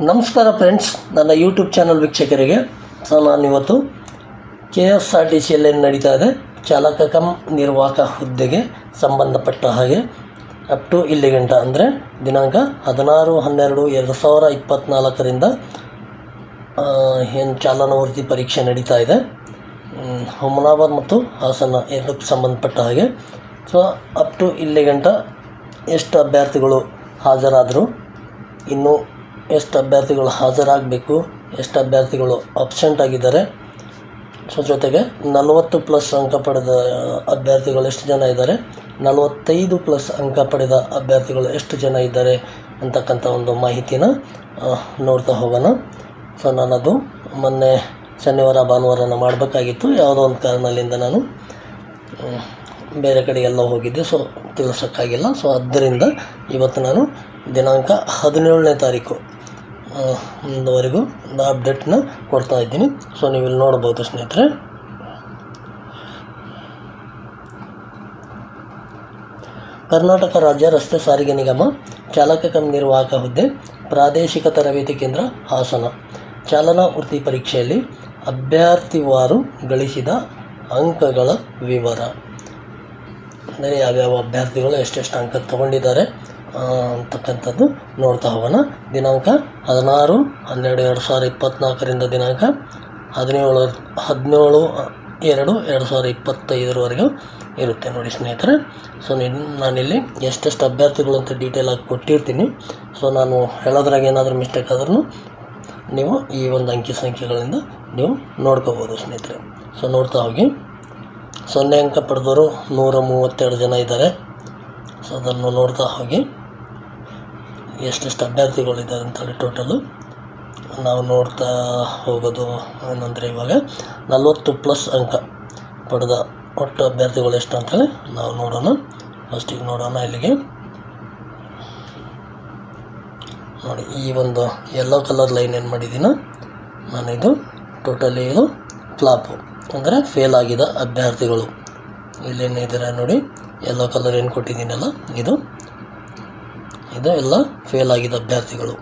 ನಮಸ್ಕಾರ ಫ್ರೆಂಡ್ಸ್, ನನ್ನ YouTube channel ವೀಕ್ಷಕರಿಗೆ ನಾನಿವತ್ತು KSRTCಯಲ್ಲಿ ನಡೀತಾ ಇದೆ ಚಾಲಕ ಕಮ್ ನಿರ್ವಾಹಕ ಹುದ್ದೆಗೆ ಸಂಬಂಧಪಟ್ಟ ಹಾಗೆ ಅಪ್ ಟು ಇಲ್ಲಿಗಂಟ ಅಂದರೆ ದಿನಾಂಕ 16/12/2024ರಿಂದ ಏನು ಚಾಲನವರ್ತಿ ಪರೀಕ್ಷೆ ನಡೀತಾ ಇದೆ. ಹುಮನಾಬಾದ್ ಮತ್ತು ಹಾಸನ ಎರಡಕ್ಕೆ ಸಂಬಂಧಪಟ್ಟ ಹಾಗೆ. ಸೊ ಅಪ್ ಟು ಇಲ್ಲಿಗಂಟ ಎಷ್ಟು ಅಭ್ಯರ್ಥಿಗಳು ಹಾಜರಾದರು, ಇನ್ನು ಎಷ್ಟು ಅಭ್ಯರ್ಥಿಗಳು ಹಾಜರಾಗಬೇಕು, ಎಷ್ಟು ಅಭ್ಯರ್ಥಿಗಳು ಅಬ್ಸೆಂಟ್ ಆಗಿದ್ದಾರೆ, ಸೊ ಜೊತೆಗೆ 40+ ಅಂಕ ಪಡೆದ ಅಭ್ಯರ್ಥಿಗಳು ಎಷ್ಟು ಜನ ಇದ್ದಾರೆ, 45+ ಅಂಕ ಪಡೆದ ಅಭ್ಯರ್ಥಿಗಳು ಎಷ್ಟು ಜನ ಇದ್ದಾರೆ ಅಂತಕ್ಕಂಥ ಒಂದು ಮಾಹಿತಿನ ನೋಡ್ತಾ ಹೋಗೋಣ. ಸೊ ನಾನದು ಮೊನ್ನೆ ಶನಿವಾರ ಭಾನುವಾರನ ಮಾಡಬೇಕಾಗಿತ್ತು, ಯಾವುದೋ ಒಂದು ಕಾರಣದಿಂದ ನಾನು ಬೇರೆ ಕಡೆಗೆಲ್ಲ ಹೋಗಿದ್ದೆ, ಸೊ ತಿಳಿಸೋಕ್ಕಾಗಿಲ್ಲ. ಸೊ ಆದ್ದರಿಂದ ಇವತ್ತು ನಾನು ದಿನಾಂಕ 17ನೇ ತಾರೀಕು ವರೆಗೂ ಅಪ್ಡೇಟ್ನ ಕೊಡ್ತಾ ಇದ್ದೀನಿ. ಸೊ ನೀವು ಇಲ್ಲಿ ನೋಡ್ಬೋದು ಸ್ನೇಹಿತರೆ. ಕರ್ನಾಟಕ ರಾಜ್ಯ ರಸ್ತೆ ಸಾರಿಗೆ ನಿಗಮ ಚಾಲಕ ಕಮ್ ನಿರ್ವಾಹಕ ಹುದ್ದೆ ಪ್ರಾದೇಶಿಕ ತರಬೇತಿ ಕೇಂದ್ರ ಹಾಸನ ಚಾಲನಾ ವೃತ್ತಿ ಪರೀಕ್ಷೆಯಲ್ಲಿ ಅಭ್ಯರ್ಥಿವಾರು ಗಳಿಸಿದ ಅಂಕಗಳ ವಿವರ, ಅಂದರೆ ಯಾವ್ಯಾವ ಅಭ್ಯರ್ಥಿಗಳು ಎಷ್ಟೆಷ್ಟು ಅಂಕ ತಗೊಂಡಿದ್ದಾರೆ ಅಂತಕ್ಕಂಥದ್ದು ನೋಡ್ತಾ ಹೋಗೋಣ. ದಿನಾಂಕ 16/12/2024ರಿಂದ ದಿನಾಂಕ 17/2/2025 ಇರುತ್ತೆ ನೋಡಿ ಸ್ನೇಹಿತರೆ. ಸೊ ನಾನಿಲ್ಲಿ ಎಷ್ಟೆಷ್ಟು ಅಭ್ಯರ್ಥಿಗಳು ಅಂತ ಡೀಟೇಲಾಗಿ ಕೊಟ್ಟಿರ್ತೀನಿ. ಸೊ ನಾನು ಹೇಳೋದ್ರಾಗ ಏನಾದರೂ ಮಿಸ್ಟೇಕ್ ಆದ್ರೂ ನೀವು ಈ ಒಂದು ಅಂಕಿ ಸಂಖ್ಯೆಗಳಿಂದ ನೀವು ನೋಡ್ಕೋಬೋದು ಸ್ನೇಹಿತರೆ. ಸೊ ನೋಡ್ತಾ ಹೋಗಿ. 0 ಅಂಕ ಪಡೆದವರು 132 ಜನ ಇದ್ದಾರೆ. ಸೊ ಅದನ್ನು ನೋಡ್ತಾ ಹೋಗಿ ಎಷ್ಟೆಷ್ಟು ಅಭ್ಯರ್ಥಿಗಳಿದ್ದಾರೆ ಅಂತೇಳಿ ಟೋಟಲು ನಾವು ನೋಡ್ತಾ ಹೋಗೋದು ಏನಂದರೆ, ಇವಾಗ 40+ ಅಂಕ ಪಡೆದ ಒಟ್ಟು ಅಭ್ಯರ್ಥಿಗಳು ಎಷ್ಟು ಅಂತೇಳಿ ನಾವು ನೋಡೋಣ. ಫಸ್ಟಿಗೆ ನೋಡೋಣ. ಇಲ್ಲಿಗೆ ನೋಡಿ, ಈ ಒಂದು ಯೆಲ್ಲೋ ಕಲರ್ ಲೈನ್ ಏನು ಮಾಡಿದ್ದೀನೋ ನಾನು, ಇದು ಟೋಟಲಿ ಇದು ಫ್ಲಾಪು ಅಂದರೆ ಫೇಲ್ ಆಗಿದ ಅಭ್ಯರ್ಥಿಗಳು. ಇಲ್ಲೇನಿದ್ದಾರೆ ನೋಡಿ, ಯೆಲ್ಲೋ ಕಲರ್ ಏನು ಕೊಟ್ಟಿದ್ದೀನಲ್ಲ, ಇದು ಎಲ್ಲ ಫೇಲ್ ಆಗಿದ ಅಭ್ಯರ್ಥಿಗಳು.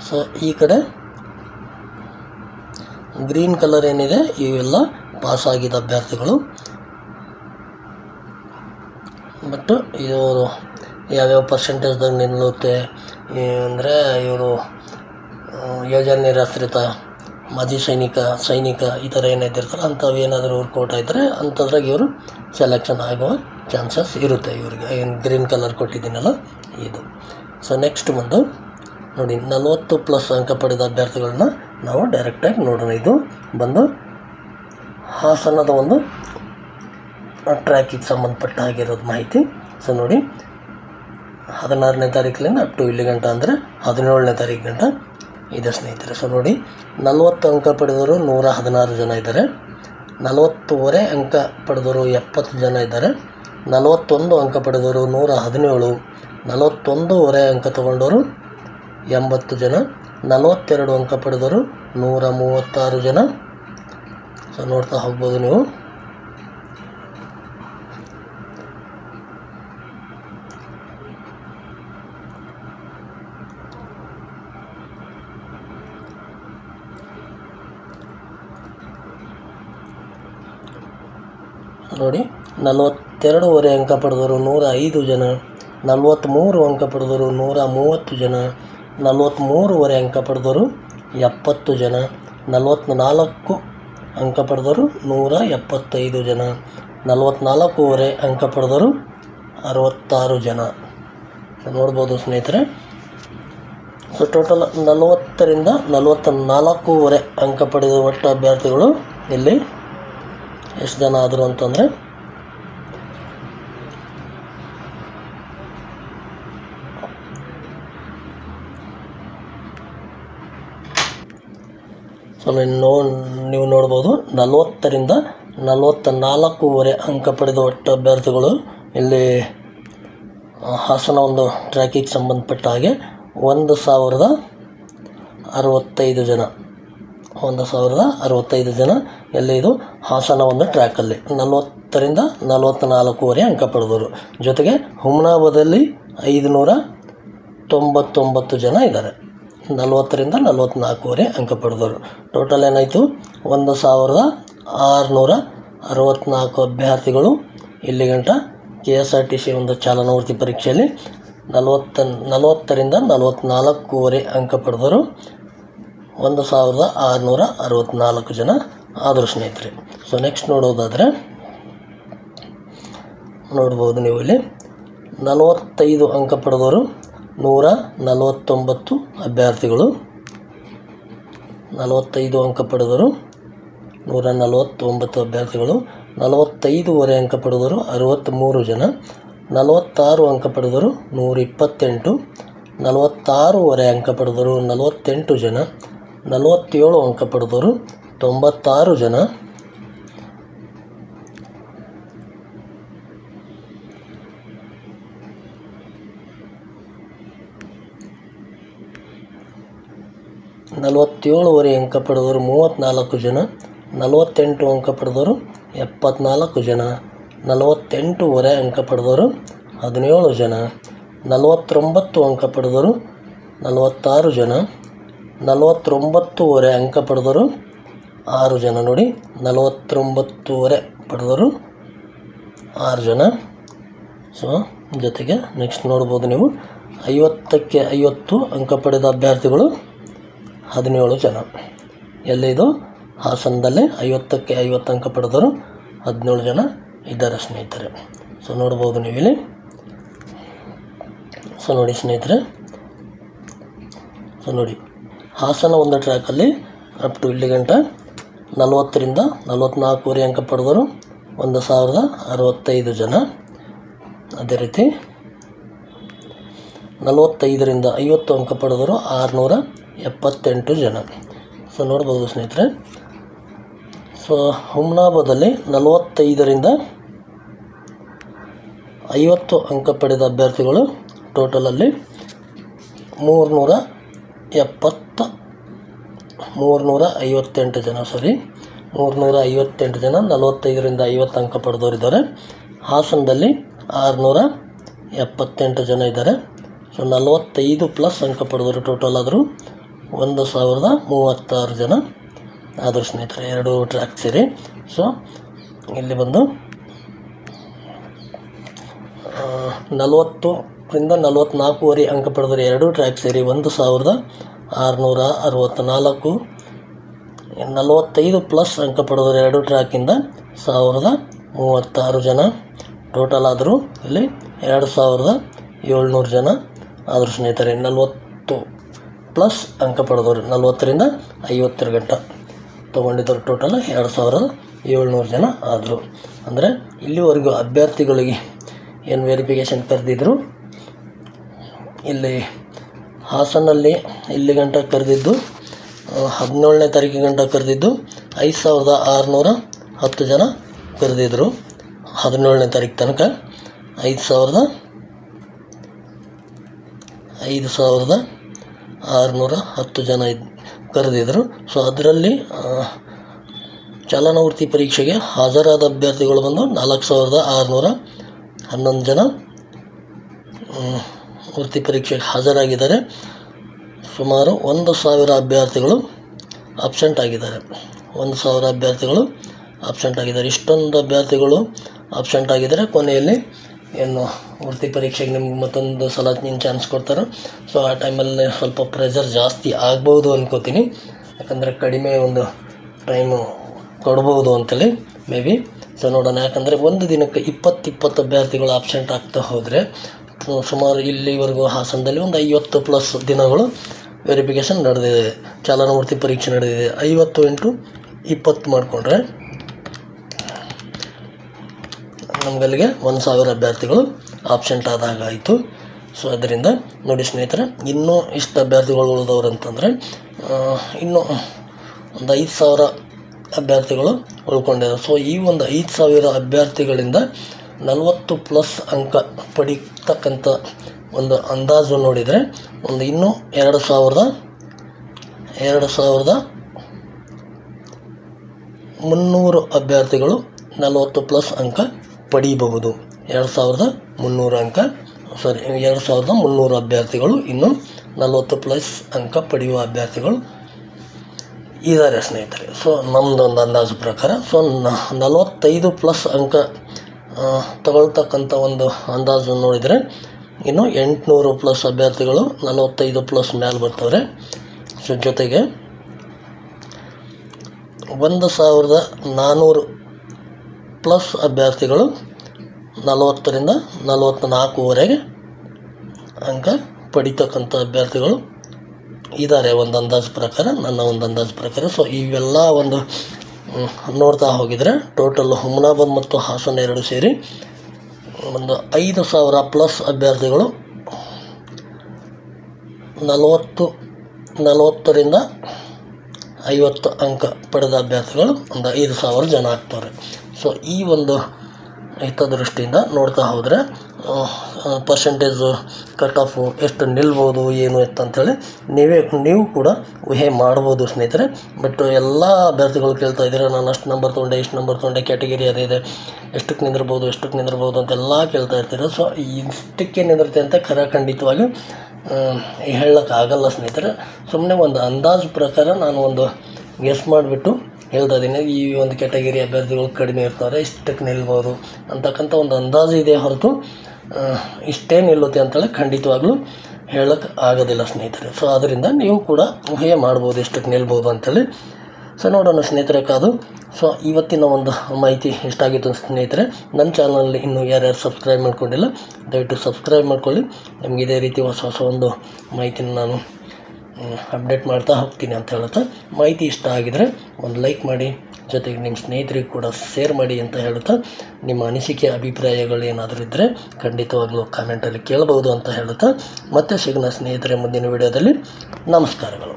ಸೊ ಈ ಕಡೆ ಗ್ರೀನ್ ಕಲರ್ ಏನಿದೆ ಇವೆಲ್ಲ ಪಾಸ್ ಆಗಿದ ಅಭ್ಯರ್ಥಿಗಳು. ಬಟ್ ಇವರು ಯಾವ್ಯಾವ ಪರ್ಸೆಂಟೇಜ್ದಾಗ ನಿಲ್ಲುತ್ತೆ ಅಂದರೆ, ಇವರು ಯೋಜನೆ ನಿರಾಶ್ರಿತ, ಮಾಜಿ ಸೈನಿಕ ಈ ಥರ ಏನಿದ್ದಿರ್ತಾರೆ ಅಂಥವು ಏನಾದರೂ ಇವ್ರು ಕೋಟ ಇದ್ದರೆ ಅಂಥದ್ರಾಗ ಇವರು ಸೆಲೆಕ್ಷನ್ ಆಗುವ ಚಾನ್ಸಸ್ ಇರುತ್ತೆ ಇವ್ರಿಗೆ. ಏನು ಗ್ರೀನ್ ಕಲರ್ ಕೊಟ್ಟಿದ್ದೀನಲ್ಲ ಇದು. ಸೊ ನೆಕ್ಸ್ಟ್ ಬಂದು ನೋಡಿ, 40+ ಅಂಕ ಪಡೆದ ಅಭ್ಯರ್ಥಿಗಳನ್ನ ನಾವು ಡೈರೆಕ್ಟಾಗಿ ನೋಡೋಣ. ಇದು ಬಂದು ಹಾಸನದ ಒಂದು ಟ್ರ್ಯಾಕಿಗೆ ಸಂಬಂಧಪಟ್ಟ ಆಗಿರೋದು ಮಾಹಿತಿ. ಸೊ ನೋಡಿ, 16ನೇ ತಾರೀಕಿನಿಂದ ಅಪ್ ಟು ಇಲ್ಲಿಗಂಟ ಅಂದರೆ 17ನೇ ತಾರೀಕು ಗಂಟ ಇದೆ ಸ್ನೇಹಿತರೆ. ಸೊ ನೋಡಿ, 40 ಅಂಕ ಪಡೆದವರು 116 ಜನ ಇದ್ದಾರೆ. 40.5 ಅಂಕ ಪಡೆದವರು 70 ಜನ ಇದ್ದಾರೆ. 41 ಅಂಕ ಪಡೆದವರು 117, 41.5 ಅಂಕ ತಗೊಂಡವರು 80 ಜನ, 42 ಅಂಕ ಪಡೆದವರು 136 ಜನ. ಸೊ ನೋಡ್ತಾ ಹೋಗ್ಬೋದು ನೀವು. ನೋಡಿ, 42.5 ಅಂಕ ಪಡೆದವರು 105 ಜನ, 43 ಅಂಕ ಪಡೆದವರು 130 ಜನ, 43.5 ಅಂಕ ಪಡೆದವರು 70 ಜನ, 44 ಅಂಕ ಪಡೆದವರು 175 ಜನ, 44.5 ಅಂಕ ಪಡೆದವರು 66 ಜನ. ನೋಡ್ಬೋದು ಸ್ನೇಹಿತರೆ. ಸೊ ಟೋಟಲ್ 40ರಿಂದ 44.5 ಅಂಕ ಪಡೆದ ಒಟ್ಟು ಅಭ್ಯರ್ಥಿಗಳು ಇಲ್ಲಿ ಎಷ್ಟು ಜನ ಆದರು ಅಂತಂದರೆ, ಸೊ ನೀವು ನೋಡ್ಬೋದು 40ರಿಂದ 44.5 ಅಂಕ ಪಡೆದ ಒಟ್ಟು ಅಭ್ಯರ್ಥಿಗಳು ಇಲ್ಲಿ ಹಾಸನ ಒಂದು ಟ್ರ್ಯಾಕಿಗೆ ಸಂಬಂಧಪಟ್ಟ ಹಾಗೆ 1065 ಜನ 1065 ಜನ ಎಲ್ಲಿ ಇದು ಹಾಸನ ಒಂದು ಟ್ರ್ಯಾಕಲ್ಲಿ 40ರಿಂದ 44.5 ಅಂಕ ಪಡೆದವರು. ಜೊತೆಗೆ ಹುಮನಾಬಾದಲ್ಲಿ 99 ಜನ ಇದ್ದಾರೆ. 40ರಿಂದ 44ವರೆ ಅಂಕ ಪಡೆದವರು. ಟೋಟಲ್ ಏನಾಯಿತು? 1664 ಅಭ್ಯರ್ಥಿಗಳು ಇಲ್ಲಿ ಗಂಟ KSRTC ಒಂದು ಚಾಲನಾ ವೃತ್ತಿ ಪರೀಕ್ಷೆಯಲ್ಲಿ 40ರಿಂದ 44ವರೆ ಅಂಕ ಪಡೆದವರು 1664 ಜನ ಆದರು ಸ್ನೇಹಿತರೆ. ಸೊ ನೆಕ್ಸ್ಟ್ ನೋಡೋದಾದರೆ ನೋಡ್ಬೋದು ನೀವು ಇಲ್ಲಿ 45 ಅಂಕ ಪಡೆದವರು 149 ಅಭ್ಯರ್ಥಿಗಳು. 45 ಅಂಕ ಪಡೆದವರು 149 ಅಭ್ಯರ್ಥಿಗಳು. 45ವರೆ ಅಂಕ ಪಡೆದವರು 63 ಜನ. 46 ಅಂಕ ಪಡೆದವರು 128. 46ವರೆ ಅಂಕ ಪಡೆದವರು 48 ಜನ. 47 ಅಂಕ ಪಡೆದವರು 96 ಜನ. 47ವರೆ ಅಂಕ ಪಡೆದವರು 34 ಜನ. 48 ಅಂಕ ಪಡೆದವರು 74 ಜನ. 48ವರೆ ಅಂಕ ಪಡೆದವರು 17 ಜನ. 49 ಅಂಕ ಪಡೆದವರು 46 ಜನ. 49ವರೆ ಅಂಕ ಪಡೆದವರು 6 ಜನ. ನೋಡಿ, 49ವರೆ ಪಡೆದವರು 6 ಜನ. ಸೊ ಜೊತೆಗೆ ನೆಕ್ಸ್ಟ್ ನೋಡ್ಬೋದು ನೀವು 50ಕ್ಕೆ 50 ಅಂಕ ಪಡೆದ ಅಭ್ಯರ್ಥಿಗಳು 17 ಜನ. ಎಲ್ಲಿದು? ಹಾಸನದಲ್ಲಿ 50ಕ್ಕೆ 50 ಅಂಕ ಪಡೆದವರು 17 ಜನ ಇದ್ದಾರೆ ಸ್ನೇಹಿತರೆ. ಸೊ ನೋಡ್ಬೋದು ನೀವು ಇಲ್ಲಿ. ಸೊ ನೋಡಿ ಸ್ನೇಹಿತರೆ, ಸೊ ನೋಡಿ ಹಾಸನ ಒಂದು ಟ್ರ್ಯಾಕಲ್ಲಿ ಅಪ್ ಟು ಇಲ್ಲಿ ಗಂಟ 40ರಿಂದ 44ವರೆ ಅಂಕ ಪಡೆದವರು 1065 ಜನ. ಅದೇ ರೀತಿ 45ರಿಂದ 50 ಅಂಕ ಪಡೆದವರು 678 ಜನ. ಸೊ ನೋಡ್ಬೋದು ಸ್ನೇಹಿತರೆ. ಸೊ ಹುಮ್ನಾಬಾದಲ್ಲಿ 45ರಿಂದ 50 ಅಂಕ ಪಡೆದ ಅಭ್ಯರ್ಥಿಗಳು ಟೋಟಲಲ್ಲಿ 358 ಜನ. 358 ಜನ 45ರಿಂದ 50 ಅಂಕ ಪಡೆದವರಿದ್ದಾರೆ. ಹಾಸನದಲ್ಲಿ 678 ಜನ ಇದ್ದಾರೆ. ಸೊ 45 ಪ್ಲಸ್ ಅಂಕ ಪಡೆದವರು ಟೋಟಲ್ ಆದರೂ 1036 ಜನ ಆದರೂ ಸ್ನೇಹಿತರೆ, 2 ಟ್ರ್ಯಾಕ್ ಸೇರಿ. ಸೊ ಇಲ್ಲಿ ಬಂದು 40ರಿಂದ 44ವರೆ ಅಂಕ ಪಡೆದರೆ 2 ಟ್ರ್ಯಾಕ್ ಸೇರಿ 1664. 45 ಪ್ಲಸ್ ಅಂಕ ಪಡೆದರೆ 2 ಟ್ರ್ಯಾಕಿಂದ 1036 ಜನ ಟೋಟಲ್ ಆದರೂ ಇಲ್ಲಿ 2700 ಜನ ಆದರೂ ಸ್ನೇಹಿತರೆ. 40 ಪ್ಲಸ್ ಅಂಕ ಪಡೆದವರು 40ರಿಂದ 50 ಗಂಟ ತೊಗೊಂಡಿದ್ದರು ಟೋಟಲ್ 2700 ಜನ ಆದರು. ಅಂದರೆ ಇಲ್ಲಿವರೆಗೂ ಅಭ್ಯರ್ಥಿಗಳಿಗೆ ಏನು ವೆರಿಫಿಕೇಷನ್ ಕರೆದಿದ್ರು, ಇಲ್ಲಿ ಹಾಸನಲ್ಲಿ ಇಲ್ಲಿ ಗಂಟ ಕರೆದಿದ್ದು 17ನೇ ತಾರೀಕಿಗೆ ಗಂಟ ಕರೆದಿದ್ದು 5610 ಜನ ಕರೆದಿದ್ದರು. 17ನೇ ತಾರೀಕು ತನಕ 5610 ಜನ ಕರೆದಿದ್ದರು. ಸೊ ಅದರಲ್ಲಿ ಚಾಲನಾ ವೃತ್ತಿ ಪರೀಕ್ಷೆಗೆ ಹಾಜರಾದ ಅಭ್ಯರ್ಥಿಗಳು ಬಂದು 4611 ಜನ ವೃತ್ತಿ ಪರೀಕ್ಷೆಗೆ ಹಾಜರಾಗಿದ್ದಾರೆ. ಸುಮಾರು 1000 ಅಭ್ಯರ್ಥಿಗಳು ಆಬ್ಸೆಂಟ್ ಆಗಿದ್ದಾರೆ. 1000 ಅಭ್ಯರ್ಥಿಗಳು ಆಬ್ಸೆಂಟ್ ಆಗಿದ್ದಾರೆ. ಇಷ್ಟೊಂದು ಅಭ್ಯರ್ಥಿಗಳು ಆಬ್ಸೆಂಟ್ ಆಗಿದ್ದಾರೆ. ಕೊನೆಯಲ್ಲಿ ಏನು ವೃತ್ತಿ ಪರೀಕ್ಷೆಗೆ ನಿಮ್ಗೆ ಮತ್ತೊಂದು ಸಲ ಚಾನ್ಸ್ ಕೊಡ್ತಾರೆ. ಸೊ ಆ ಟೈಮಲ್ಲಿ ಸ್ವಲ್ಪ ಪ್ರೆಷರ್ ಜಾಸ್ತಿ ಆಗ್ಬೋದು ಅನ್ಕೋತೀನಿ. ಯಾಕಂದರೆ ಕಡಿಮೆ ಒಂದು ಟೈಮು ಕೊಡ್ಬೋದು ಅಂತೇಳಿ ಮೇ ಬಿ. ಸೊ ನೋಡೋಣ. ಯಾಕಂದರೆ ಒಂದು ದಿನಕ್ಕೆ 20 ಅಭ್ಯರ್ಥಿಗಳು ಆಬ್ಸೆಂಟ್ ಆಗ್ತಾ ಹೋದರೆ ಸುಮಾರು ಇಲ್ಲಿವರೆಗೂ ಹಾಸನದಲ್ಲಿ ಒಂದು 50 ಪ್ಲಸ್ ದಿನಗಳು ವೆರಿಫಿಕೇಷನ್ ನಡೆದಿದೆ, ಚಾಲನಾ ವೃತ್ತಿ ಪರೀಕ್ಷೆ ನಡೆದಿದೆ. 50 × 20 ಮಾಡಿಕೊಂಡ್ರೆ ನಮಗಲ್ಲಿಗೆ 1000 ಅಭ್ಯರ್ಥಿಗಳು ಆಬ್ಸೆಂಟ್ ಆದಾಗ ಆಯಿತು. ಸೊ ಅದರಿಂದ ನೋಡಿ ಸ್ನೇಹಿತರೆ, ಇನ್ನೂ ಇಷ್ಟು ಅಭ್ಯರ್ಥಿಗಳು ಉಳಿದವ್ರು ಅಂತಂದರೆ ಇನ್ನೂ ಒಂದು 5000 ಅಭ್ಯರ್ಥಿಗಳು ಉಳ್ಕೊಂಡಿದ್ದಾರೆ. ಸೊ ಈ ಒಂದು 5000 ಅಭ್ಯರ್ಥಿಗಳಿಂದ 40 ಪ್ಲಸ್ ಅಂಕ ಪಡೀತಕ್ಕಂಥ ಒಂದು ಅಂದಾಜು ನೋಡಿದರೆ ಒಂದು ಇನ್ನೂ 2300 ಅಭ್ಯರ್ಥಿಗಳು 40 ಪ್ಲಸ್ ಅಂಕ ಪಡೀಬಹುದು. 2300 ಅಂಕ 2300 ಅಭ್ಯರ್ಥಿಗಳು, ಇನ್ನು 40+ ಅಂಕ ಪಡೆಯುವ ಅಭ್ಯರ್ಥಿಗಳು ಇದ್ದಾರೆ ಸ್ನೇಹಿತರೆ. ಸೊ ನಮ್ಮದೊಂದು ಅಂದಾಜು ಪ್ರಕಾರ 45+ ಅಂಕ ತಗೊಳ್ತಕ್ಕಂಥ ಒಂದು ಅಂದಾಜು ನೋಡಿದರೆ ಇನ್ನು 800+ ಅಭ್ಯರ್ಥಿಗಳು 45+ ಮೇಲೆ ಬರ್ತಾರೆ. ಸೊ ಜೊತೆಗೆ 1400+ ಅಭ್ಯರ್ಥಿಗಳು 40ರಿಂದ 44ವರೆಗೆ ಅಂಕ ಪಡಿತಕ್ಕಂಥ ಅಭ್ಯರ್ಥಿಗಳು ಇದ್ದಾರೆ ಒಂದು ಅಂದಾಜು ಪ್ರಕಾರ, ನನ್ನ ಒಂದು ಅಂದಾಜು ಪ್ರಕಾರ. ಸೊ ಇವೆಲ್ಲ ಒಂದು ನೋಡ್ತಾ ಹೋಗಿದರೆ ಟೋಟಲ್ ಹುಮನಾಬಾದ್ ಮತ್ತು ಹಾಸನ ಎರಡು ಸೇರಿ ಒಂದು 5000+ ಅಭ್ಯರ್ಥಿಗಳು 40ರಿಂದ 50 ಅಂಕ ಪಡೆದ ಅಭ್ಯರ್ಥಿಗಳು ಒಂದು 5000 ಜನ ಆಗ್ತಾರೆ. ಸೊ ಈ ಒಂದು ಹಿತದೃಷ್ಟಿಯಿಂದ ನೋಡ್ತಾ ಹೋದರೆ ಪರ್ಸೆಂಟೇಜು ಕಟ್ ಆಫು ಎಷ್ಟು ನಿಲ್ಬೋದು ಏನು ಅಂತೇಳಿ ನೀವು ಕೂಡ ಊಹೆ ಮಾಡ್ಬೋದು ಸ್ನೇಹಿತರೆ. ಬಟ್ ಎಲ್ಲ ಅಭ್ಯರ್ಥಿಗಳು ಕೇಳ್ತಾ ಇದ್ದಾರೆ, ನಾನು ಅಷ್ಟು ನಂಬರ್ ತೊಗೊಂಡೆ, ಇಷ್ಟು ನಂಬರ್ ತೊಗೊಂಡೆ, ಕ್ಯಾಟಗಿರಿ ಅದೇ ಇದೆ, ಎಷ್ಟಕ್ಕೆ ನಿಂದಿರ್ಬೋದು ಅಂತೆಲ್ಲ ಕೇಳ್ತಾ ಇರ್ತೀರ. ಸೊ ಇಷ್ಟಕ್ಕೆ ನಿಂದಿರುತ್ತೆ ಅಂತ ಖಂಡಿತವಾಗಿ ಹೇಳೋಕ್ಕಾಗಲ್ಲ ಸ್ನೇಹಿತರೆ. ಸುಮ್ಮನೆ ಒಂದು ಅಂದಾಜು ಪ್ರಕಾರ ನಾನು ಒಂದು ಗೆಸ್ ಮಾಡಿಬಿಟ್ಟು ಹೇಳ್ತಾ ಇದ್ದೀನಿ, ಈ ಒಂದು ಕ್ಯಾಟಗಿರಿ ಅಭ್ಯರ್ಥಿಗಳು ಕಡಿಮೆ ಇರ್ತಾರೆ, ಇಷ್ಟಕ್ಕೆ ನಿಲ್ಬೋದು ಅಂತಕ್ಕಂಥ ಒಂದು ಅಂದಾಜು ಇದೆ ಹೊರತು ಇಷ್ಟೇ ನಿಲ್ಲುತ್ತೆ ಅಂತೇಳಿ ಖಂಡಿತವಾಗ್ಲೂ ಹೇಳೋಕ್ಕೆ ಆಗೋದಿಲ್ಲ ಸ್ನೇಹಿತರೆ. ಸೊ ಅದರಿಂದ ನೀವು ಕೂಡ ಊಹೆ ಮಾಡ್ಬೋದು ಎಷ್ಟಕ್ಕೆ ನಿಲ್ಬೋದು ಅಂತೇಳಿ. ಸೊ ನೋಡೋಣ ಸ್ನೇಹಿತರೆ ಕಾದು. ಸೊ ಇವತ್ತಿನ ಒಂದು ಮಾಹಿತಿ ಇಷ್ಟ ಆಗಿತ್ತು ಸ್ನೇಹಿತರೆ. ನನ್ನ ಚಾನಲಲ್ಲಿ ಇನ್ನೂ ಯಾರ್ಯಾರು ಸಬ್ಸ್ಕ್ರೈಬ್ ಮಾಡ್ಕೊಂಡಿಲ್ಲ ದಯವಿಟ್ಟು ಸಬ್ಸ್ಕ್ರೈಬ್ ಮಾಡ್ಕೊಳ್ಳಿ. ನಿಮ್ಗೆ ಇದೇ ರೀತಿ ಹೊಸ ಒಂದು ಮಾಹಿತಿನ ನಾನು ಅಪ್ಡೇಟ್ ಮಾಡ್ತಾ ಹೋಗ್ತೀನಿ ಅಂತ ಹೇಳುತ್ತಾ, ಮಾಹಿತಿ ಇಷ್ಟ ಆಗಿದರೆ ಒಂದು ಲೈಕ್ ಮಾಡಿ, ಜೊತೆಗೆ ನಿಮ್ಮ ಸ್ನೇಹಿತರಿಗೆ ಕೂಡ ಶೇರ್ ಮಾಡಿ ಅಂತ ಹೇಳುತ್ತಾ, ನಿಮ್ಮ ಅನಿಸಿಕೆ ಅಭಿಪ್ರಾಯಗಳು ಏನಾದರೂ ಇದ್ದರೆ ಖಂಡಿತವಾಗ್ಲೂ ಕಾಮೆಂಟಲ್ಲಿ ಕೇಳಬಹುದು ಅಂತ ಹೇಳುತ್ತಾ ಮತ್ತೆ ಸಿಗೋಣ ಸ್ನೇಹಿತರೆ ಮುಂದಿನ ವಿಡಿಯೋದಲ್ಲಿ. ನಮಸ್ಕಾರಗಳು.